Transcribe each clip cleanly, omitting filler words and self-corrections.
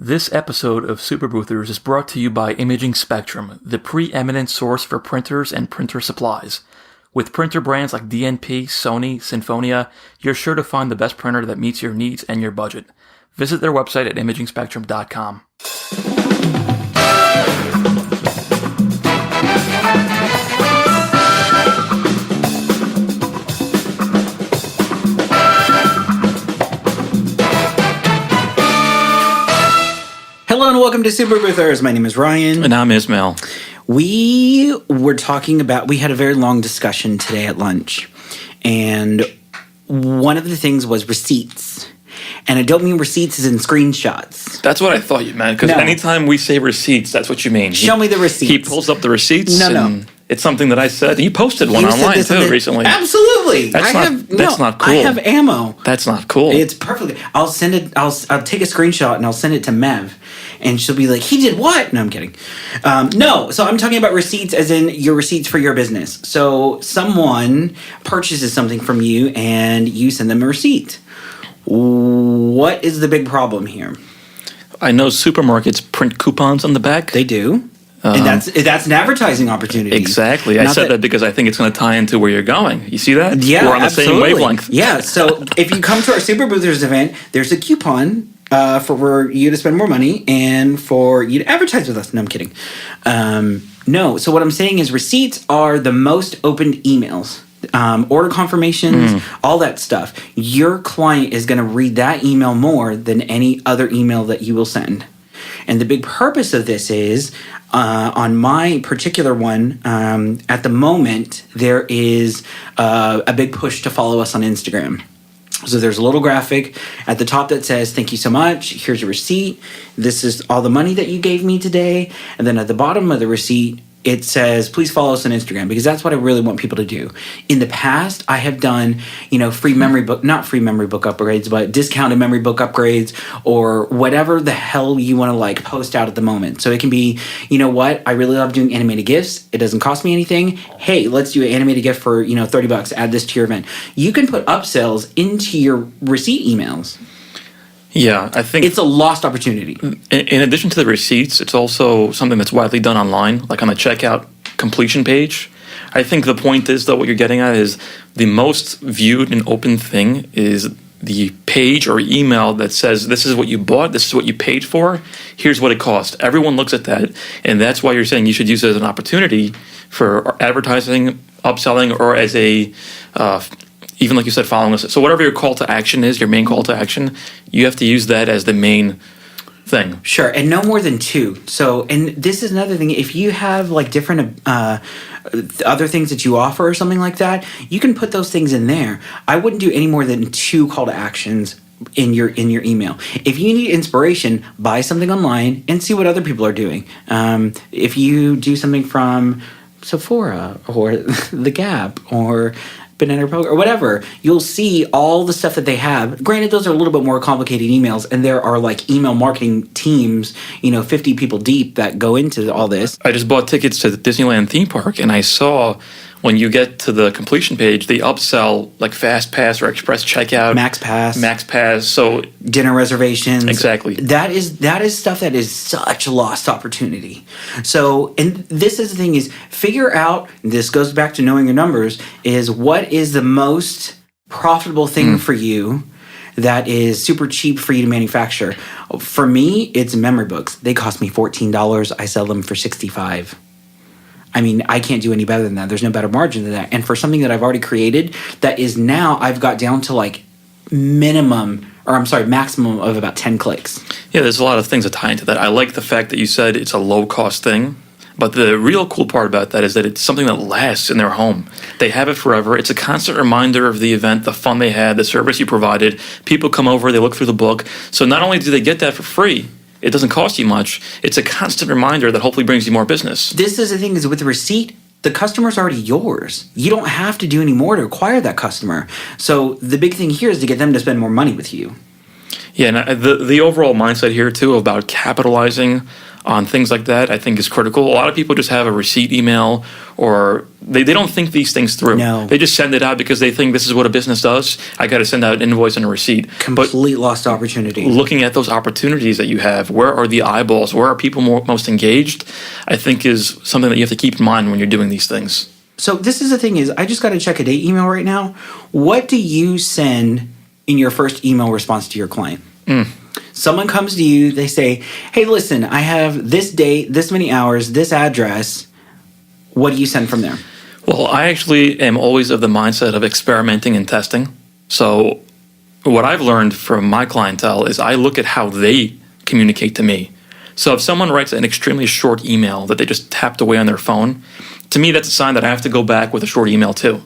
This episode of Super Boothers is brought to you by Imaging Spectrum, the preeminent source for printers and printer supplies. With printer brands like DNP, Sony, Sinfonia, you're sure to find the best printer that meets your needs and your budget. Visit their website at imagingspectrum.com. Hello and welcome to Super Boothers. My name is Ryan. And I'm Ismail. We had a very long discussion today at lunch. And one of the things was receipts. And I don't mean receipts as in screenshots. That's what I thought you meant, because anytime we say receipts, that's what you mean. Show me the receipts. He pulls up the receipts. No. It's something that I said. You posted one online too recently. Absolutely. That's not cool. I have ammo. That's not cool. It's perfect. I'll send it. I'll take a screenshot and I'll send it to Mev, and she'll be like, "He did what?" No, I'm kidding. No. So I'm talking about receipts, as in your receipts for your business. So someone purchases something from you, and you send them a receipt. What is the big problem here? I know supermarkets print coupons on the back. They do. And that's an advertising opportunity. Exactly. I said that because I think it's going to tie into where you're going. You see that? Yeah, we're on the absolutely. same wavelength. Yeah. So if you come to our Super Boothers event, there's a coupon for you to spend more money and for you to advertise with us. No, I'm kidding. No. So what I'm saying is receipts are the most opened emails. Order confirmations, all that stuff. Your client is going to read that email more than any other email that you will send. And the big purpose of this is, on my particular one, at the moment, there is a big push to follow us on Instagram. So there's a little graphic at the top that says, "Thank you so much. Here's a receipt. This is all the money that you gave me today." And then at the bottom of the receipt, it says, "Please follow us on Instagram," because that's what I really want people to do. In the past, I have done, not free memory book upgrades, but discounted memory book upgrades or whatever the hell you want to post out at the moment. So it can be, I really love doing animated GIFs. It doesn't cost me anything. Hey, let's do an animated GIF for, $30. Add this to your event. You can put upsells into your receipt emails. Yeah, I think it's a lost opportunity. In addition to the receipts, it's also something that's widely done online, like on the checkout completion page. I think the point is, though, what you're getting at is the most viewed and open thing is the page or email that says, "This is what you bought, this is what you paid for, here's what it cost." Everyone looks at that, and that's why you're saying you should use it as an opportunity for advertising, upselling, or as a even like you said, following us. So whatever your call to action is, your main call to action, you have to use that as the main thing. Sure, and no more than two. So, and this is another thing. If you have different other things that you offer or something like that, you can put those things in there. I wouldn't do any more than two call to actions in your email. If you need inspiration, buy something online and see what other people are doing. If you do something from Sephora or The Gap or Banana Republic or whatever, you'll see all the stuff that they have. Granted, those are a little bit more complicated emails, and there are email marketing teams, 50 people deep that go into all this. I just bought tickets to the Disneyland theme park, and I saw when you get to the completion page, they upsell Fast Pass or Express Checkout, Max Pass. So dinner reservations. Exactly. That is stuff that is such a lost opportunity. So, and this is the thing is, figure out, this goes back to knowing your numbers, is what is the most profitable thing for you that is super cheap for you to manufacture. For me, it's memory books. They cost me $14. I sell them for $65. I mean, I can't do any better than that. There's no better margin than that. And for something that I've already created, that is now, I've got down to maximum of about 10 clicks. Yeah, there's a lot of things that tie into that. I like the fact that you said it's a low-cost thing. But the real cool part about that is that it's something that lasts in their home. They have it forever. It's a constant reminder of the event, the fun they had, the service you provided. People come over, they look through the book. So not only do they get that for free, it doesn't cost you much. It's a constant reminder that hopefully brings you more business. This is the thing, is with the receipt, the customer's already yours. You don't have to do any more to acquire that customer. So the big thing here is to get them to spend more money with you. Yeah, and the overall mindset here, too, about capitalizing on things like that, I think is critical. A lot of people just have a receipt email, or they don't think these things through. No. They just send it out because they think this is what a business does. I got to send out an invoice and a receipt. Complete lost opportunity. Looking at those opportunities that you have, where are the eyeballs? Where are people most engaged? I think is something that you have to keep in mind when you're doing these things. So this is the thing is, I just got to check a date email right now. What do you send in your first email response to your client? Someone comes to you, they say, hey, listen, I have this date, this many hours, this address. What do you send from there? Well, I actually am always of the mindset of experimenting and testing. So what I've learned from my clientele is I look at how they communicate to me. So if someone writes an extremely short email that they just tapped away on their phone, to me that's a sign that I have to go back with a short email too.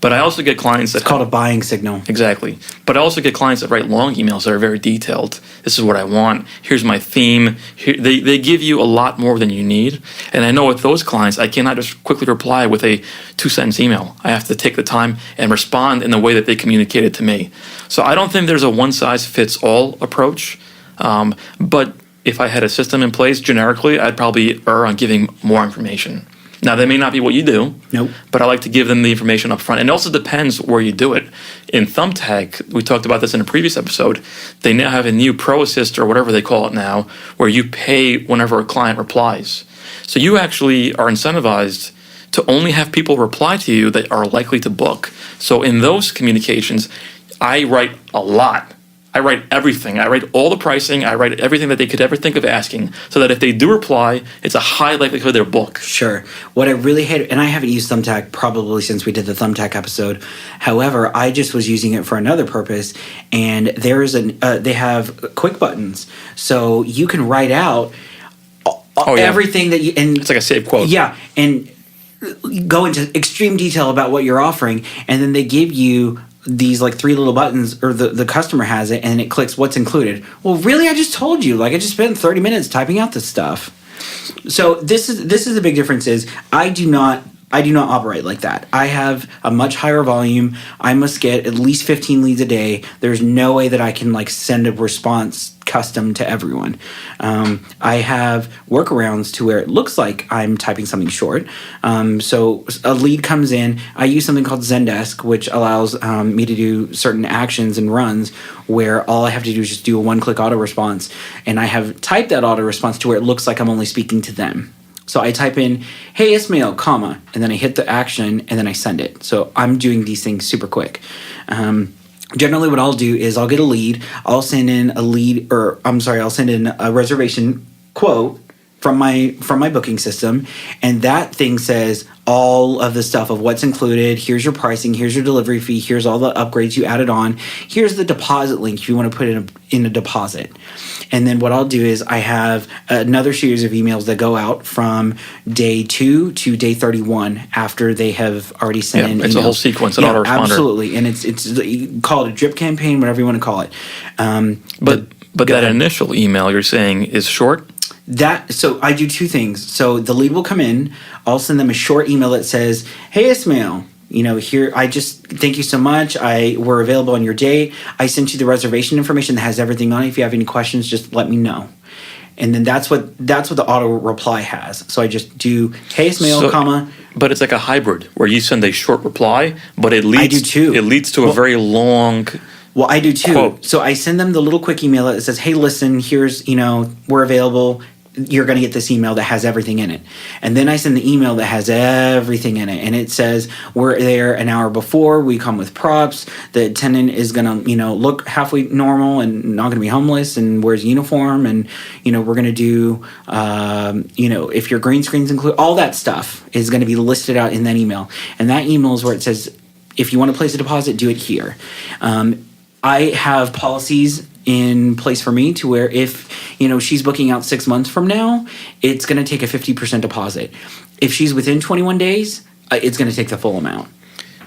But I also get clients that... It's called a buying signal. Exactly. But I also get clients that write long emails that are very detailed. This is what I want. Here's my theme. They give you a lot more than you need. And I know with those clients, I cannot just quickly reply with a 2-sentence email. I have to take the time and respond in the way that they communicated to me. So I don't think there's a one-size-fits-all approach. But if I had a system in place generically, I'd probably err on giving more information. Now, that may not be what you do, Nope. but I like to give them the information up front. And it also depends where you do it. In Thumbtack, we talked about this in a previous episode, they now have a new Pro Assist or whatever they call it now, where you pay whenever a client replies. So you actually are incentivized to only have people reply to you that are likely to book. So in those communications, I write a lot. I write everything. I write all the pricing. I write everything that they could ever think of asking, so that if they do reply, it's a high likelihood they'll book. Sure. What I really hate, and I haven't used Thumbtack probably since we did the Thumbtack episode. However, I just was using it for another purpose, and there is they have quick buttons, so you can write out everything that you, and It's like a saved quote. yeah, and go into extreme detail about what you're offering, and then they give you these like 3 little buttons, or the customer has it, and it clicks what's included. Well, really, I just told you. Like, I just spent 30 minutes typing out this stuff. So this is the big difference. Is I do not operate like that. I have a much higher volume. I must get at least 15 leads a day. There's no way that I can like send a response custom to everyone. I have workarounds to where it looks like I'm typing something short. So a lead comes in. I use something called Zendesk, which allows me to do certain actions and runs where all I have to do is just do a one-click auto response. And I have typed that auto response to where it looks like I'm only speaking to them. So I type in, hey, Ismail, comma, and then I hit the action, and then I send it. So I'm doing these things super quick. Generally, what I'll do is I'll get a lead. I'll send in I'll send in a reservation quote from my booking system, and that thing says all of the stuff of what's included. Here's your pricing. Here's your delivery fee. Here's all the upgrades you added on. Here's the deposit link if you want to put in a deposit. And then what I'll do is I have another series of emails that go out from day 2 to day 31 after they have already sent in emails. It's a whole sequence, an autoresponder. Absolutely, and it's you can call it a drip campaign, whatever you want to call it. But that initial email you're saying is short? So I do 2 things. So the lead will come in. I'll send them a short email that says, "Hey Ismail, here I just thank you so much. We're available on your date. I sent you the reservation information that has everything on it. If you have any questions, just let me know." And then that's what the auto reply has. So I just do, "Hey Ismail, comma." But it's like a hybrid where you send a short reply, but it leads I do too. It leads to a very long. Well, I do too. Quote. So I send them the little quick email that says, "Hey, listen, here's, we're available. You're going to get this email that has everything in it." And then I send the email that has everything in it. And it says, "We're there an hour before. We come with props. The attendant is going to, look halfway normal and not going to be homeless and wears a uniform. And, we're going to do, if your green screens include," all that stuff is going to be listed out in that email. And that email is where it says, "If you want to place a deposit, do it here." I have policies in place for me to where if she's booking out 6 months from now, it's going to take a 50% deposit. If she's within 21 days, it's going to take the full amount.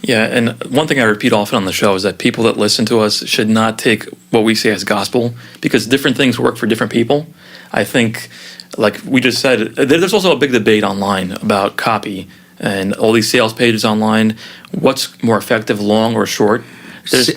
Yeah, and one thing I repeat often on the show is that people that listen to us should not take what we say as gospel, because different things work for different people. I think, like we just said, there's also a big debate online about copy and all these sales pages online. What's more effective, long or short?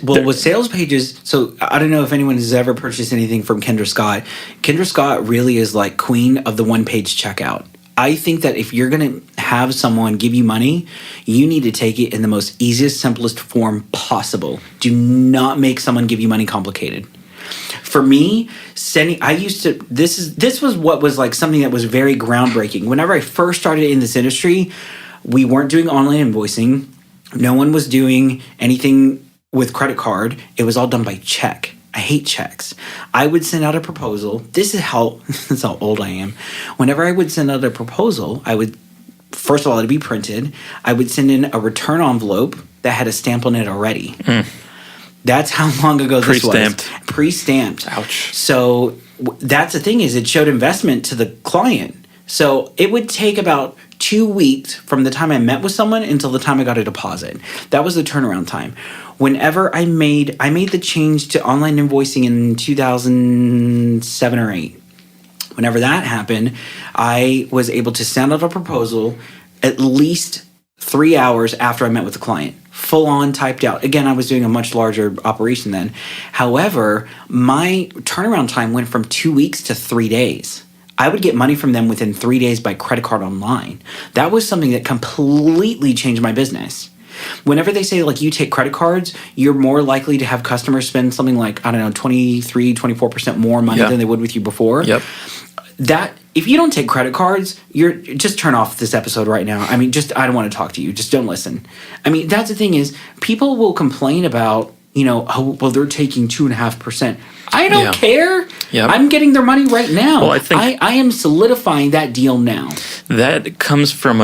With sales pages, so I don't know if anyone has ever purchased anything from Kendra Scott. Kendra Scott really is like queen of the one-page checkout. I think that if you're going to have someone give you money, you need to take it in the most easiest, simplest form possible. Do not make someone give you money complicated. For me, this was what was like something that was very groundbreaking. Whenever I first started in this industry, we weren't doing online invoicing. No one was doing anything with credit card. It was all done by check. I hate checks. I would send out a proposal. This is how old I am. Whenever I would send out a proposal, I would, first of all, it'd be printed. I would send in a return envelope that had a stamp on it already. That's how long ago this was. Pre-stamped. Ouch. So that's the thing, is it showed investment to the client. So it would take about 2 weeks from the time I met with someone until the time I got a deposit. That was the turnaround time. Whenever I made the change to online invoicing in 2007 or 8. Whenever that happened, I was able to send out a proposal at least 3 hours after I met with the client. Full on typed out. Again, I was doing a much larger operation then. However, my turnaround time went from 2 weeks to 3 days. I would get money from them within 3 days by credit card online. That was something that completely changed my business. Whenever they say, like, you take credit cards, you're more likely to have customers spend something like, I don't know, 23, 24% more money than they would with you before. Yep. That, if you don't take credit cards, just turn off this episode right now. I mean, I don't want to talk to you. Just don't listen. I mean, that's the thing, is people will complain about, oh, well, they're taking 2.5%. I don't care. Yep. I'm getting their money right now. Well, I think I am solidifying that deal now. That comes from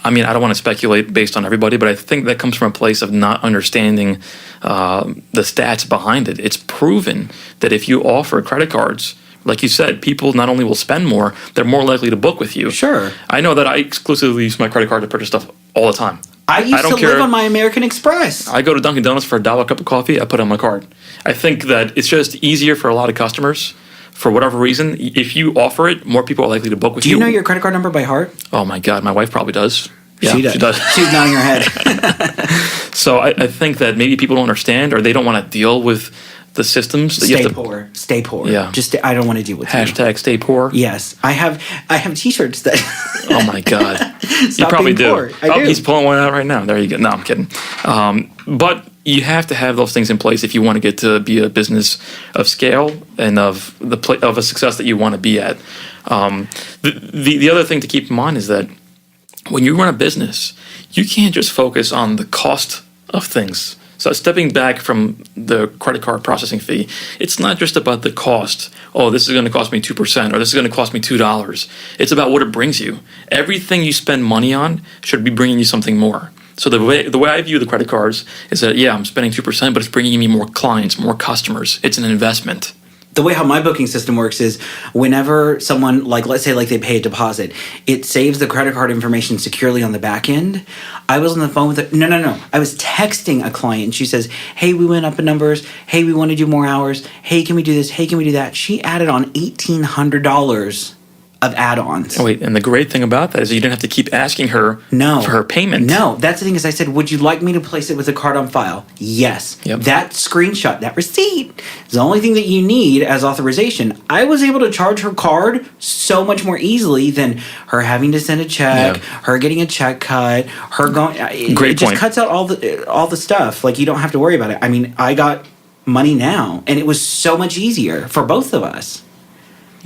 I mean, I don't want to speculate based on everybody, but I think that comes from a place of not understanding the stats behind it. It's proven that if you offer credit cards, like you said, people not only will spend more, they're more likely to book with you. Sure. I know that I exclusively use my credit card to purchase stuff all the time. I used to live on my American Express. I go to Dunkin' Donuts for $1 cup of coffee, I put it on my card. I think that it's just easier for a lot of customers. For whatever reason, if you offer it, more people are likely to book with you. Do you know your credit card number by heart? Oh my God, my wife probably does. Yeah, she does. She's nodding her head. So I think that maybe people don't understand, or they don't want to deal with the systems. That Stay poor. Yeah. I don't want to deal with Hashtag stay poor. Yes. I have T-shirts that. Oh my God. You probably do. Poor. I do. He's pulling one out right now. There you go. No, I'm kidding. But you have to have those things in place if you want to get to be a business of scale and of a success that you want to be at. The other thing to keep in mind is that when you run a business, you can't just focus on the cost of things. So stepping back from the credit card processing fee, it's not just about the cost. Oh, this is going to cost me 2%, or this is going to cost me $2. It's about what it brings you. Everything you spend money on should be bringing you something more. So the way I view the credit cards is that, yeah, I'm spending 2%, but it's bringing me more clients, more customers. It's an investment. The way how my booking system works is whenever someone, like, let's say, like, they pay a deposit, it saves the credit card information securely on the back end. I was on the phone with it. No. I was texting a client, and she says, hey, we went up in numbers. Hey, we want to do more hours. Hey, can we do this? Hey, can we do that? She added on $1,800 of add-ons. Oh, wait, and the great thing about that is you didn't have to keep asking her for her payment. No, that's the thing is I said, would you like me to place it with a card on file? Yes. Yep. That screenshot, that receipt is the only thing that you need as authorization. I was able to charge her card so much more easily than her having to send a check, her getting a check cut, her going. It just cuts out all the stuff. Like, you don't have to worry about it. I mean, I got money now, and it was so much easier for both of us.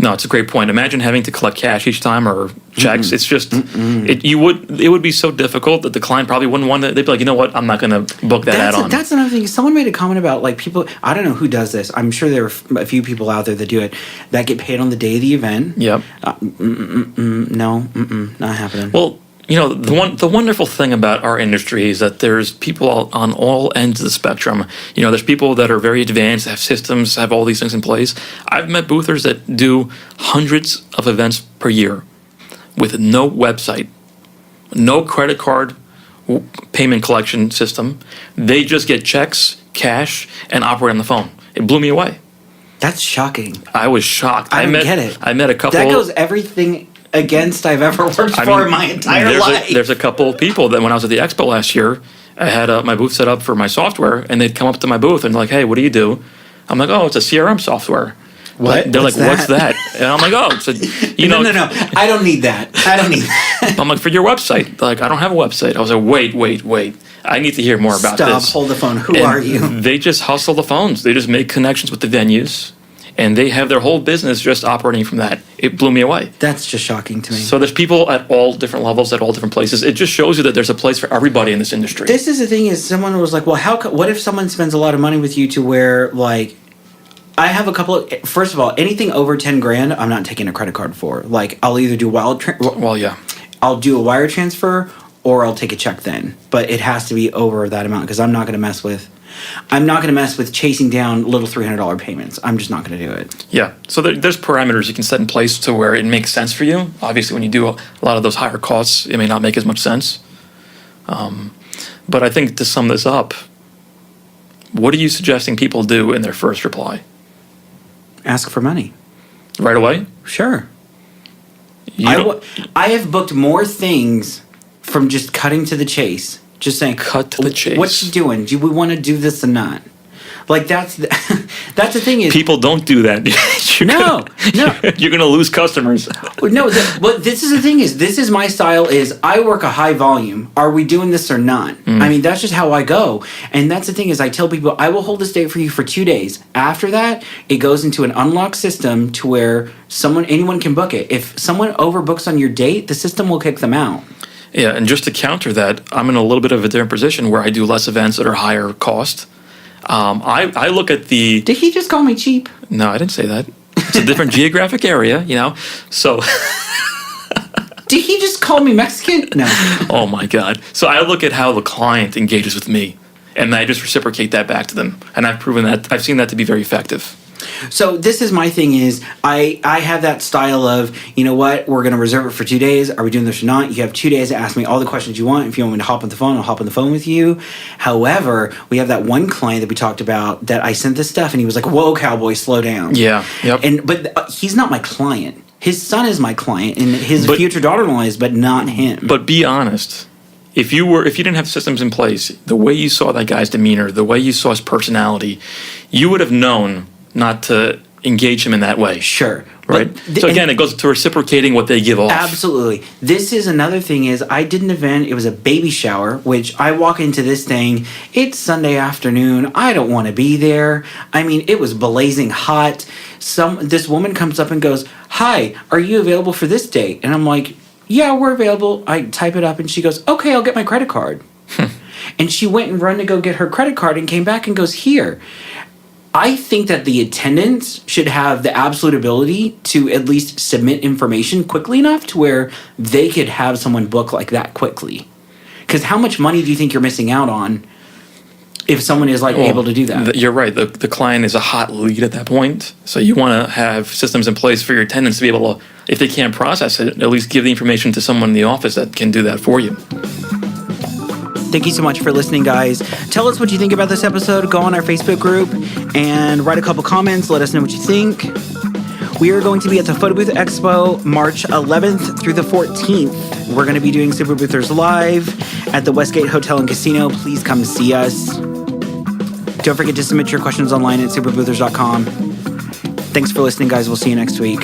No, it's a great point. Imagine having to collect cash each time or checks. It's just it would be so difficult that the client probably wouldn't want to. They'd be like, you know what, I'm not going to book that add-on. That's another thing. Someone made a comment about, like, people. I don't know who does this. I'm sure there are a few people out there that do it that get paid on the day of the event. Yep. Not happening. Well, you know, the wonderful thing about our industry is that there's people on all ends of the spectrum. You know, there's people that are very advanced, have systems, have all these things in place. I've met boothers that do hundreds of events per year with no website, no credit card payment collection system. They just get checks, cash, and operate on the phone. It blew me away. That's shocking. I was shocked. I don't get it. I met a couple. That goes everything against I've ever worked for in my entire life. There's a couple of people that when I was at the expo last year, I had my booth set up for my software, and they'd come up to my booth and like, "Hey, what do you do?" I'm like, "Oh, it's a CRM software." What? They're What's like, "What's that?" that?" And I'm like, "Oh, it's a, No. I don't need that. I don't need that. I'm like, "For your website." They're like, "I don't have a website." I was like, "Wait. I need to hear more about Stop. this." Hold the phone. Who And are you? They just hustle the phones. They just make connections with the venues, and they have their whole business just operating from that. It blew me away. That's just shocking to me. So there's people at all different levels, at all different places. It just shows you that there's a place for everybody in this industry. This is the thing is someone was like, well, what if someone spends a lot of money with you to where like I have a couple of, first of all, anything over 10 grand, I'm not taking a credit card for. Like I'll either do I'll do a wire transfer or I'll take a check then. But it has to be over that amount because I'm not going to mess with chasing down little $300 payments. I'm just not going to do it. Yeah. So there's parameters you can set in place to where it makes sense for you. Obviously, when you do a lot of those higher costs, it may not make as much sense. But I think to sum this up, what are you suggesting people do in their first reply? Ask for money. Right away? Sure. I have booked more things from just cutting to the chase. Just saying, cut to the chase. What you doing? Do we want to do this or not? Like that's the thing is people don't do that. No. You're gonna lose customers. No, but this is the thing is this is my style is I work a high volume. Are we doing this or not? I mean that's just how I go. And that's the thing is I tell people I will hold this date for you for 2 days. After that, it goes into an unlocked system to where anyone can book it. If someone overbooks on your date, the system will kick them out. Yeah, and just to counter that, I'm in a little bit of a different position where I do less events that are higher cost. I look at the... Did he just call me cheap? No, I didn't say that. It's a different geographic area, so... Did he just call me Mexican? No. Oh my God. So I look at how the client engages with me, and I just reciprocate that back to them. And I've seen that to be very effective. So this is my thing is I have that style of, you know what, we're going to reserve it for 2 days. Are we doing this or not? You have 2 days to ask me all the questions you want. If you want me to hop on the phone, I'll hop on the phone with you. However, we have that one client that we talked about that I sent this stuff and he was like, whoa, cowboy, slow down. Yeah. Yep. But he's not my client. His son is my client and his future daughter-in-law is, but not him. But be honest. If you didn't have systems in place, the way you saw that guy's demeanor, the way you saw his personality, you would have known not to engage him in that way. Sure. Right? So again, it goes to reciprocating what they give off. Absolutely. This is another thing is I did an event, it was a baby shower, which I walk into this thing, it's Sunday afternoon, I don't want to be there. I mean, it was blazing hot. This woman comes up and goes, "Hi, are you available for this date?" And I'm like, "Yeah, we're available." I type it up and she goes, "Okay, I'll get my credit card." And she went and run to go get her credit card and came back and goes, "Here." I think that the attendants should have the absolute ability to at least submit information quickly enough to where they could have someone book like that quickly. Because how much money do you think you're missing out on if someone is able to do that? You're right. The client is a hot lead at that point. So you want to have systems in place for your attendants to be able to, if they can't process it, at least give the information to someone in the office that can do that for you. Thank you so much for listening, guys. Tell us what you think about this episode. Go on our Facebook group and write a couple comments. Let us know what you think. We are going to be at the Photo Booth Expo March 11th through the 14th. We're going to be doing Super Boothers Live at the Westgate Hotel and Casino. Please come see us. Don't forget to submit your questions online at superboothers.com. Thanks for listening, guys. We'll see you next week.